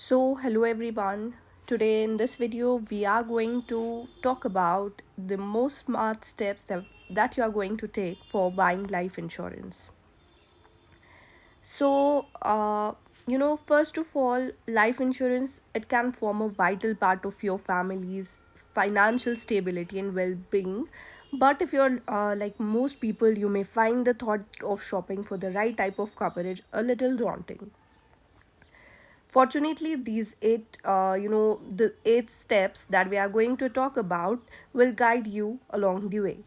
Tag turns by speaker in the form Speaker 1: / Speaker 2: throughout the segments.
Speaker 1: Hello everyone. Today in this video, we are going to talk about the most smart steps that you are going to take for buying life insurance. So, first of all, life insurance it can form a vital part of your family's financial stability and well-being. But if you're like most people, you may find the thought of shopping for the right type of coverage a little daunting. Fortunately, the 8 steps that we are going to talk about will guide you along the way.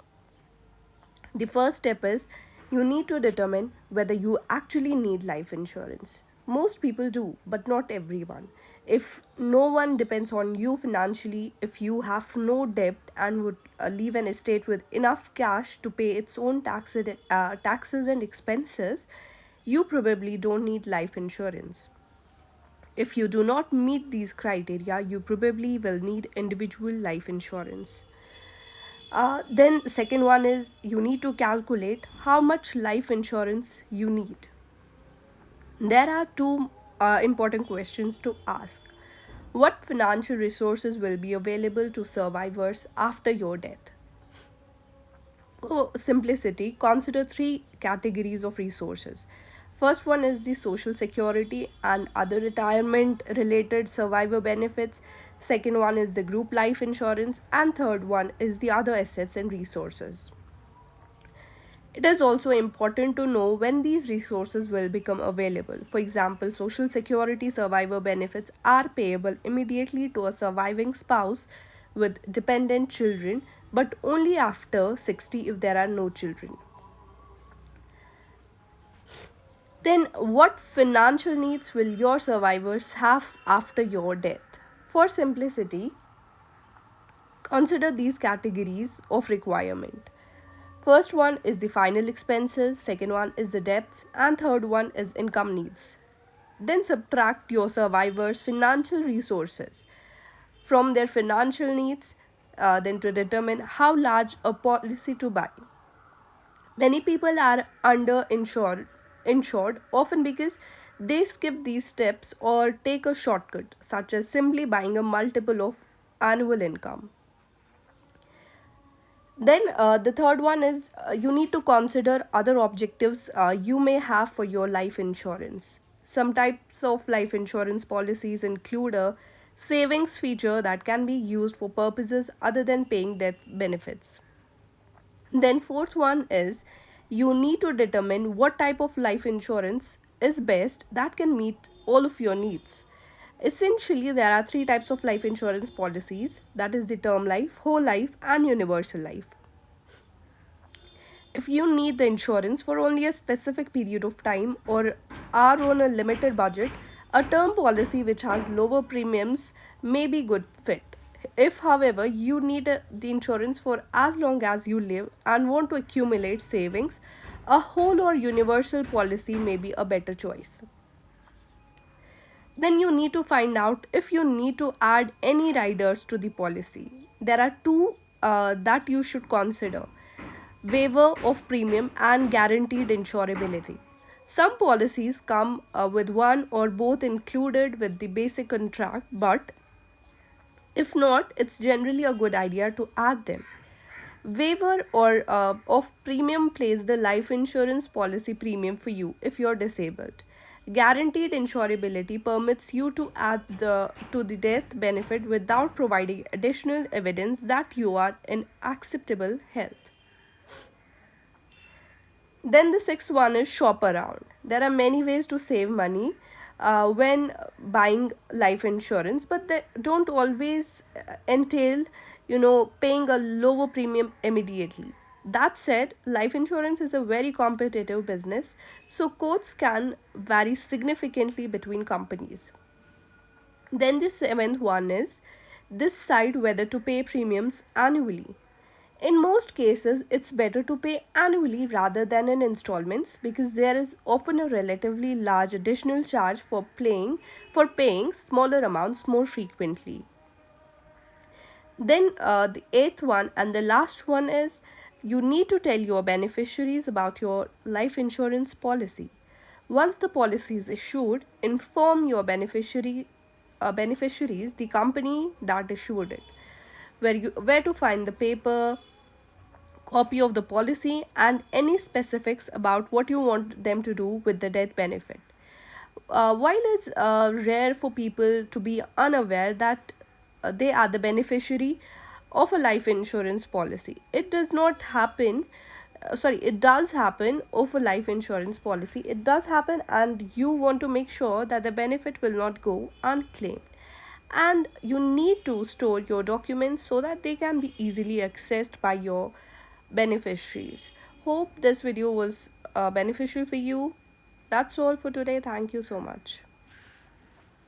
Speaker 1: The first step is you need to determine whether you actually need life insurance. Most people do, but not everyone. If no one depends on you financially, if you have no debt and would leave an estate with enough cash to pay its own taxes and expenses, you probably don't need life insurance. If you do not meet these criteria, you probably will need individual life insurance. Then second one is you need to calculate how much life insurance you need. There are two important questions to ask. What financial resources will be available to survivors after your death? For simplicity, consider three categories of resources. First one is the social security and other retirement related survivor benefits. Second one is the group life insurance, and third one is the other assets and resources. It is also important to know when these resources will become available. For example, Social Security survivor benefits are payable immediately to a surviving spouse with dependent children, but only after 60 if there are no children. Then, what financial needs will your survivors have after your death? For simplicity, consider these categories of requirement. First one is the final expenses, second one is the debts, and third one is income needs. Then subtract your survivors' financial resources from their financial needs, then to determine how large a policy to buy. Many people are insured often because they skip these steps or take a shortcut, such as simply buying a multiple of annual income. Then the third one is you need to consider other objectives you may have for your life insurance. Some types of life insurance policies include a savings feature that can be used for purposes other than paying death benefits. Then fourth one is you need to determine what type of life insurance is best that can meet all of your needs. Essentially, there are three types of life insurance policies, that is the term life, whole life, and universal life. If you need the insurance for only a specific period of time or are on a limited budget, a term policy which has lower premiums may be good fit. If, however, you need the insurance for as long as you live and want to accumulate savings, a whole or universal policy may be a better choice. Then you need to find out if you need to add any riders to the policy. There are two that you should consider: waiver of premium and guaranteed insurability. Some policies come with one or both included with the basic contract, but if not, it's generally a good idea to add them. Waiver or of premium pays the life insurance policy premium for you if you're disabled. Guaranteed insurability permits you to add the death benefit without providing additional evidence that you are in acceptable health. Then the sixth one is shop around. There are many ways to save money when buying life insurance, but they don't always entail, paying a lower premium immediately. That said, life insurance is a very competitive business, so quotes can vary significantly between companies. Then the seventh one is decide whether to pay premiums annually. In most cases, it's better to pay annually rather than in installments because there is often a relatively large additional charge for paying smaller amounts more frequently. Then the eighth one and the last one is you need to tell your beneficiaries about your life insurance policy. Once the policy is issued, inform your beneficiary beneficiaries, the company that issued it, where to find the paper, copy of the policy, and any specifics about what you want them to do with the death benefit. While it's rare for people to be unaware that they are the beneficiary of a life insurance policy, it does not happen. Sorry, it does happen of a life insurance policy. It does happen, and you want to make sure that the benefit will not go unclaimed. And you need to store your documents so that they can be easily accessed by your beneficiaries. Hope this video was beneficial for you. That's all for today. Thank you so much.